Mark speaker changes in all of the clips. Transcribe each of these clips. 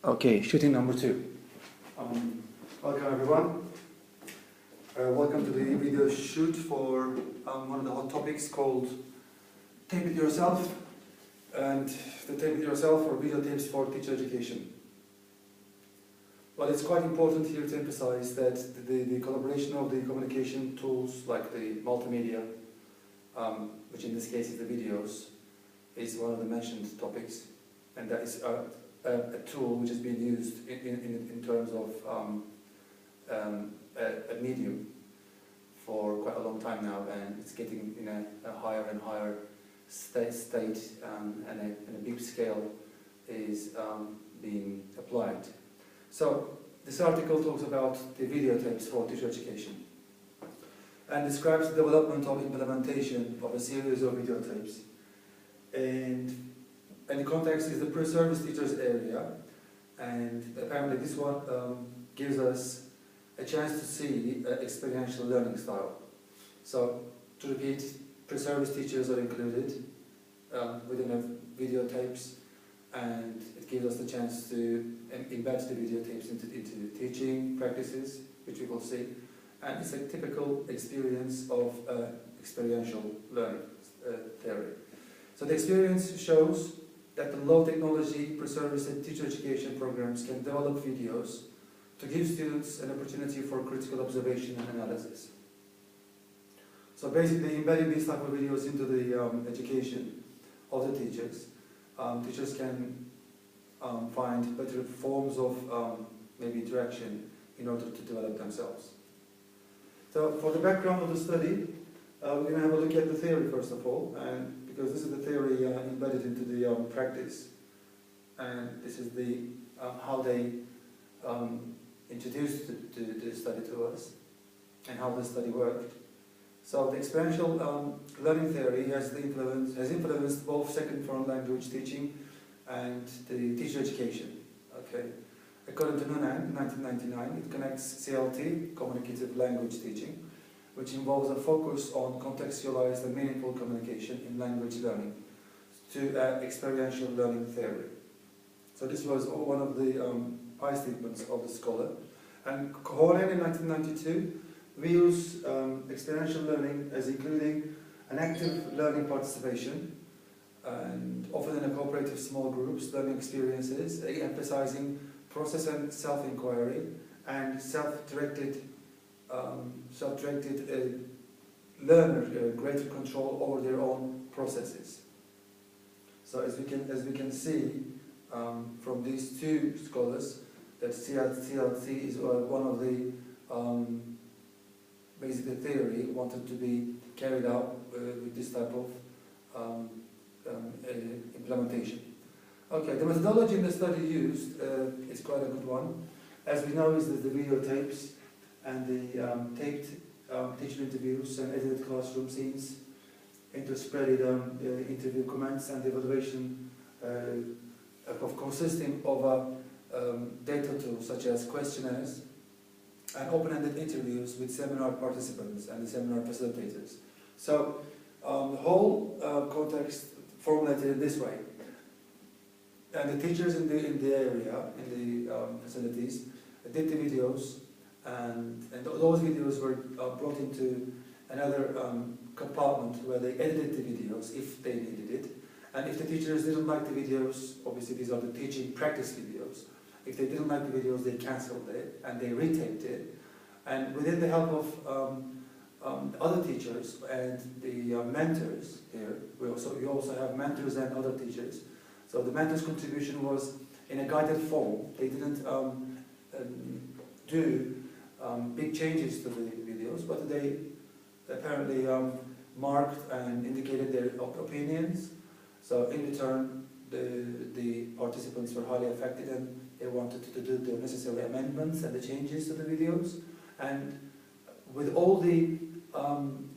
Speaker 1: Okay, shooting number 2.
Speaker 2: Welcome everyone. Welcome to the video shoot for one of the hot topics called Tape It Yourself, and the Tape It Yourself or video tapes for teacher education. Well, it's quite important here to emphasize that the collaboration of the communication tools like the multimedia, which in this case is the videos, is one of the mentioned topics, and that is a tool which has been used in terms of a medium for quite a long time now, and it's getting in a higher and higher state and a big scale is being applied. So this article talks about the videotapes for teacher education and describes the development of implementation of a series of videotapes. And the context is the pre-service teachers area, and apparently this one gives us a chance to see experiential learning style. So, to repeat, pre-service teachers are included within the videotapes, and it gives us the chance to embed the videotapes into teaching practices, which we will see, and it's a typical experience of experiential learning theory. So the experience shows that the low technology pre-service and teacher education programs can develop videos to give students an opportunity for critical observation and analysis. So basically embedding these type of videos into the education of the teachers, teachers can find better forms of maybe interaction in order to develop themselves. So for the background of the study, we're going to have a look at the theory first of all, and because this is the theory embedded into the practice, and this is the how they introduced the study to us and how the study worked. So the experiential learning theory has influenced both second foreign language teaching and the teacher education. Okay, according to Nunan, 1999, it connects CLT, communicative language teaching, which involves a focus on contextualized and meaningful communication in language learning, to experiential learning theory. So this was one of the eye statements of the scholar. And Cohen in 1992 views experiential learning as including an active learning participation, and often in a cooperative small groups, learning experiences, emphasizing process and self-inquiry and self-directed learner greater control over their own processes. So as we can see from these two scholars, that CLT is one of the basically theory wanted to be carried out with this type of implementation. Okay, the methodology in the study used is quite a good one. As we know, is that the videotapes and the taped teacher interviews and edited classroom scenes, interspreaded interview comments, and the evaluation of consisting of data tools such as questionnaires and open-ended interviews with seminar participants and the seminar facilitators. So the whole context formulated in this way. And the teachers in the area, in the facilities, did the videos, and those videos were brought into another compartment where they edited the videos if they needed it. And if the teachers didn't like the videos, obviously these are the teaching practice videos, if they didn't like the videos, they cancelled it and they retaped it. And within the help of other teachers and the mentors here, we also have mentors and other teachers. So the mentors' contribution was in a guided form. They didn't do big changes to the videos, but they apparently marked and indicated their opinions. So in return, the participants were highly affected, and they wanted to do the necessary amendments and the changes to the videos. And with all the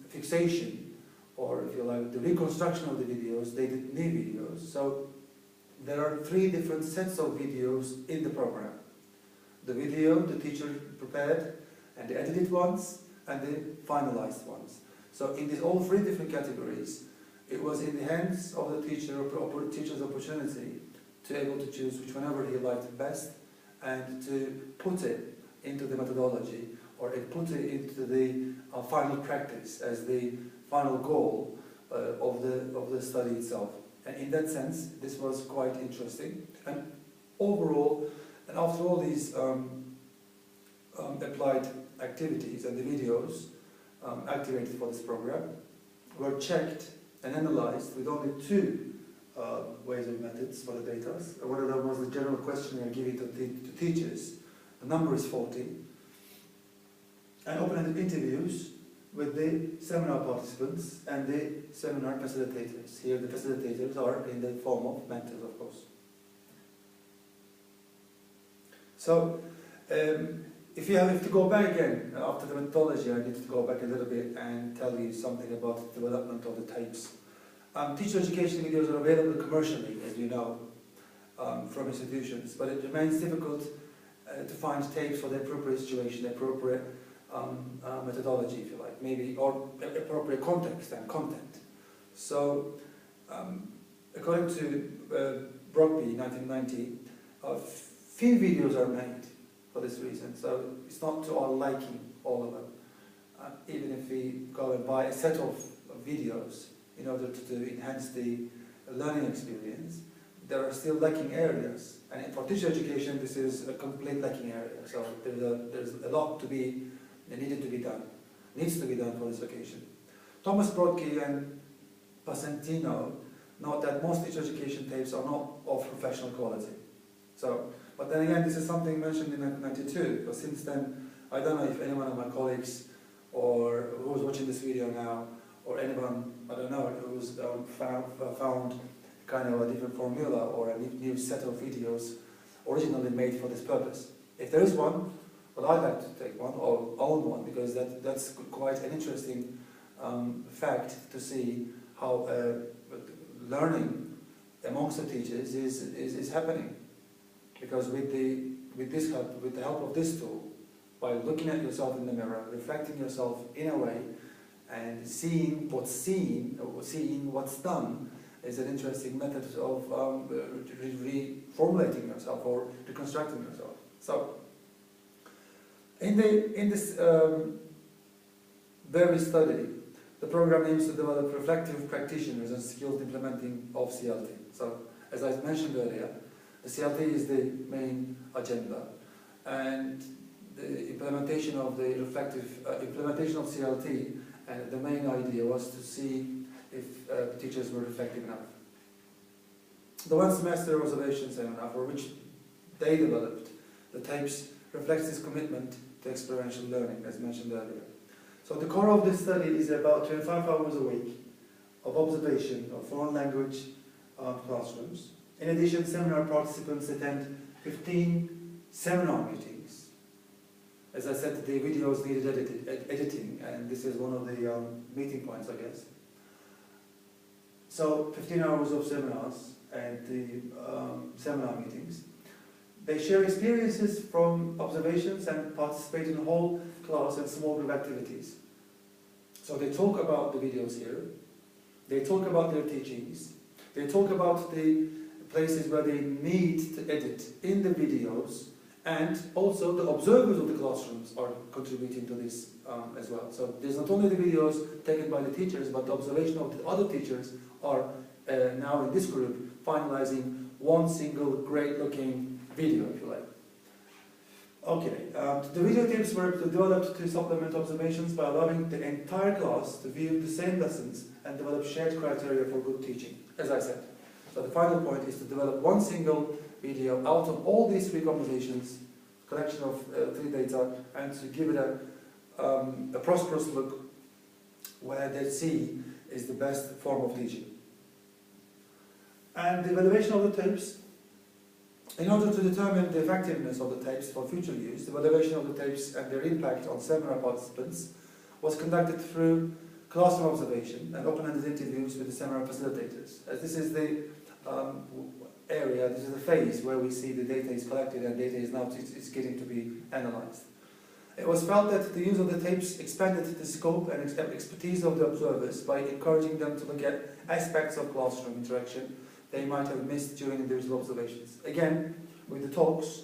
Speaker 2: fixation, or if you like, the reconstruction of the videos, they did new videos. So there are 3 different sets of videos in the program. The video the teacher prepared, and the edited ones, and the finalized ones. So in these all 3 different categories, it was in the hands of the teacher or teacher's opportunity to be able to choose which whenever he liked best, and to put it into the methodology, or put it into the final practice as the final goal of the study itself. And in that sense, this was quite interesting. And overall, and after all these applied activities and the videos activated for this program were checked and analyzed with only two ways of methods for the data. One of them was the general questionnaire given to teachers. The number is 40. And open-ended interviews with the seminar participants and the seminar facilitators. Here the facilitators are in the form of mentors, of course. So, if you have to go back again, after the methodology, I need to go back a little bit and tell you something about the development of the tapes. Teacher education videos are available commercially, as you know, from institutions, but it remains difficult to find tapes for the appropriate situation, the appropriate methodology, if you like, maybe, or appropriate context and content. So, according to Brockby, 1990, few videos are made for this reason, so it's not to our liking, all of them. Even if we go and buy a set of videos in order to enhance the learning experience, there are still lacking areas. And for teacher education, this is a complete lacking area. So there's a lot needs to be done for this occasion. Thomas Brockby and Pasentino note that most teacher education tapes are not of professional quality. So, but then again, this is something mentioned in 1992. But since then, I don't know if any one of my colleagues or who's watching this video now, or anyone, I don't know, who's found kind of a different formula or a new set of videos originally made for this purpose. If there is one, well, I'd like to take one or own one, because that's quite an interesting fact to see how learning amongst the teachers is happening. Because with the help of this tool, by looking at yourself in the mirror, reflecting yourself in a way, and seeing what's seen, or seeing what's done, is an interesting method of reformulating yourself or reconstructing yourself. So, in this very study, the program aims to develop reflective practitioners and skilled implementing of CLT. So, as I mentioned earlier, the CLT is the main agenda, and the implementation of the reflective implementation of CLT, and the main idea was to see if teachers were effective enough. The one semester observation seminar for which they developed the tapes reflects this commitment to experiential learning, as mentioned earlier. So the core of this study is about 25 hours a week of observation of foreign language classrooms. In addition, seminar participants attend 15 seminar meetings. As I said, the videos needed editing, and this is one of the meeting points, I guess. So 15 hours of seminars and the seminar meetings. They share experiences from observations and participate in whole class and small group activities. So they talk about the videos here, they talk about their teachings, they talk about the places where they need to edit in the videos, and also the observers of the classrooms are contributing to this as well. So there's not only the videos taken by the teachers, but the observation of the other teachers are now in this group finalizing one single great looking video, if you like. Okay, the video tapes were developed to supplement observations by allowing the entire class to view the same lessons and develop shared criteria for good teaching, as I said. So the final point is to develop one single video out of all these three conversations, collection of three data, and to give it a prosperous look where they see is the best form of teaching. And the evaluation of the tapes, in order to determine the effectiveness of the tapes for future use, the evaluation of the tapes and their impact on seminar participants was conducted through classroom observation and open-ended interviews with the seminar facilitators. As this is the area, this is the phase where we see the data is collected and data is now getting to be analyzed. It was felt that the use of the tapes expanded the scope and expertise of the observers by encouraging them to look at aspects of classroom interaction they might have missed during individual observations. Again, with the talks,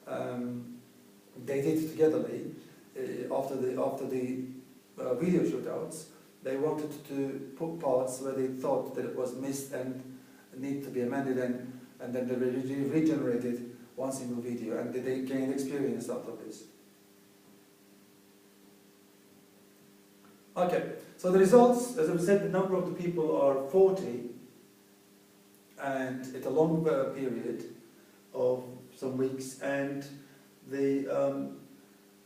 Speaker 2: they did togetherly, after the video shootouts, they wanted to put parts where they thought that it was missed and need to be amended, and then they regenerated one single video, and they gained experience out of this. Okay, so the results, as I've said, the number of the people are 40, and it's a long period of some weeks, and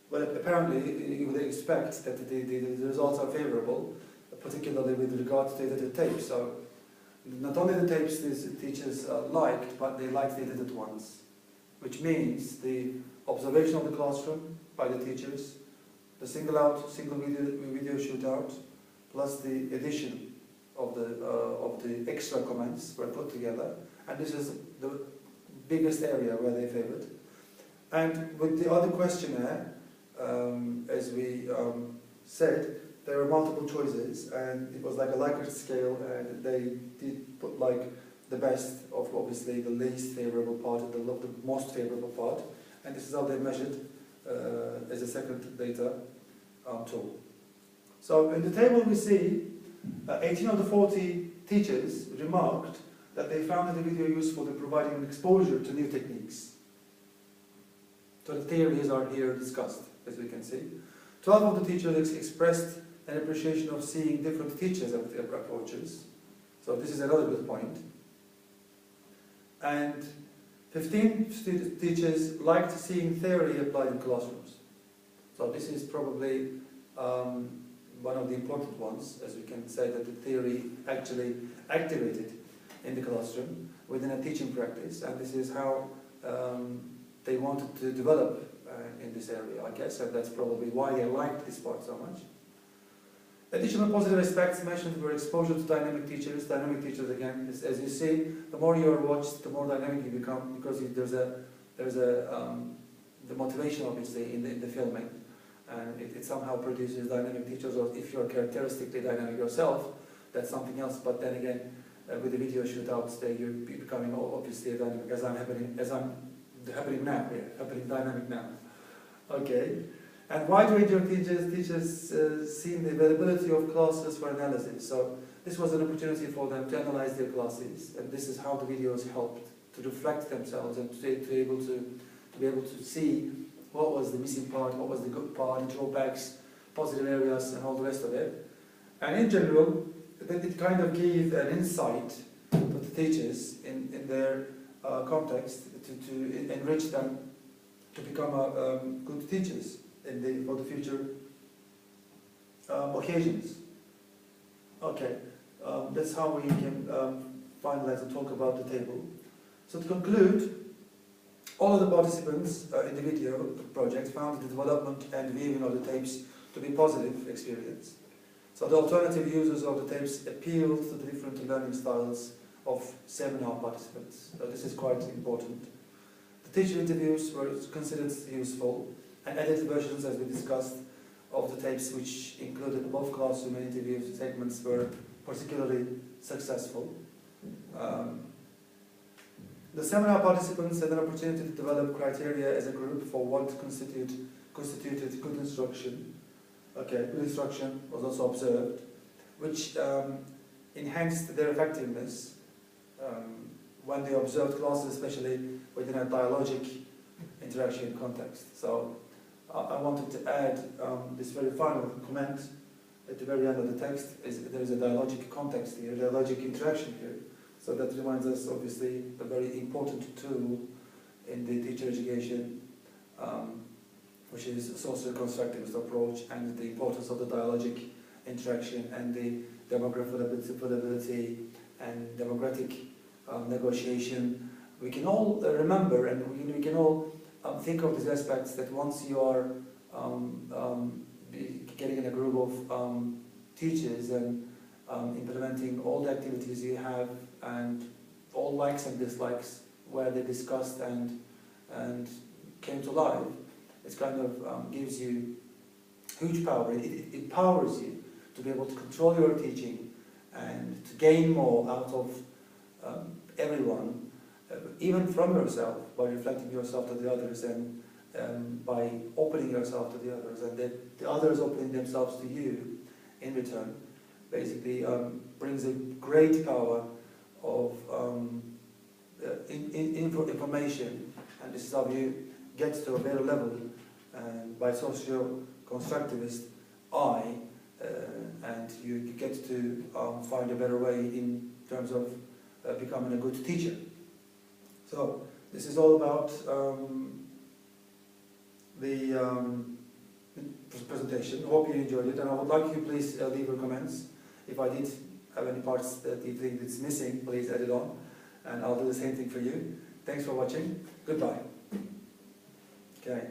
Speaker 2: well, apparently you would expect that the results are favourable, particularly with regard to the edited tapes. So not only the tapes these teachers liked, but they liked the edited ones, which means the observation of the classroom by the teachers, the single video shootout, plus the addition of the extra comments were put together, and this is the biggest area where they favoured. And with the other questionnaire, as we said, there were multiple choices, and it was like a Likert scale, and they did put like the best of obviously the least favourable part and the most favourable part, and this is how they measured as a second data tool. So in the table we see 18 of the 40 teachers remarked that they found the video useful in providing an exposure to new techniques. So the theories are here discussed, as we can see. 12 of the teachers expressed an appreciation of seeing different teachers' approaches. So this is another good point. And 15 teachers liked seeing theory applied in classrooms. So this is probably one of the important ones, as we can say that the theory actually activated in the classroom within a teaching practice, and this is how they wanted to develop in this area, I guess, and that's probably why they liked this part so much. Additional positive aspects mentioned were exposure to dynamic teachers. Dynamic teachers, again, as you see, the more you are watched, the more dynamic you become, because there's the motivation, obviously, in the filming, and it somehow produces dynamic teachers. Or if you're characteristically dynamic yourself, that's something else. But then again, with the video shootouts, you're becoming obviously a dynamic, as I'm happening now. Yeah, happening dynamic now. Okay. And wide range of teachers seen the availability of classes for analysis. So this was an opportunity for them to analyze their classes, and this is how the videos helped to reflect themselves and to be able to see what was the missing part, what was the good part, the drawbacks, positive areas, and all the rest of it. And in general, it kind of gave an insight to the teachers in their context to enrich them to become good teachers for the future occasions. Okay, that's how we can finalize and talk about the table. So to conclude, all of the participants in the video project found the development and viewing of the tapes to be positive experience. So the alternative users of the tapes appealed to the different learning styles of seminar participants. So this is quite important. The teacher interviews were considered useful, and edited versions, as we discussed, of the tapes, which included both classroom and interview segments, were particularly successful. The seminar participants had an opportunity to develop criteria as a group for what constituted good instruction. Okay, good instruction was also observed, which enhanced their effectiveness when they observed classes, especially within a dialogic interaction context. So I wanted to add this very final comment at the very end of the text. There is a dialogic context here, dialogic interaction here. So that reminds us, obviously, a very important tool in the teacher education, which is socio-constructivist approach, and the importance of the dialogic interaction and the demographic and democratic negotiation. We can all remember, and we can all think of these aspects, that once you are getting in a group of teachers and implementing all the activities you have and all likes and dislikes where they discussed and came to life, it kind of gives you huge power. It empowers you to be able to control your teaching and to gain more out of everyone, even from yourself, by reflecting yourself to the others, and by opening yourself to the others, and that the others opening themselves to you in return, basically brings a great power of information, and this is how you get to a better level, and by socio-constructivist eye, and you get to find a better way in terms of becoming a good teacher. So this is all about the presentation. I hope you enjoyed it, and I would like you please leave your comments. If I did have any parts that you think it's missing, please add it on, and I'll do the same thing for you. Thanks for watching. Goodbye. Okay.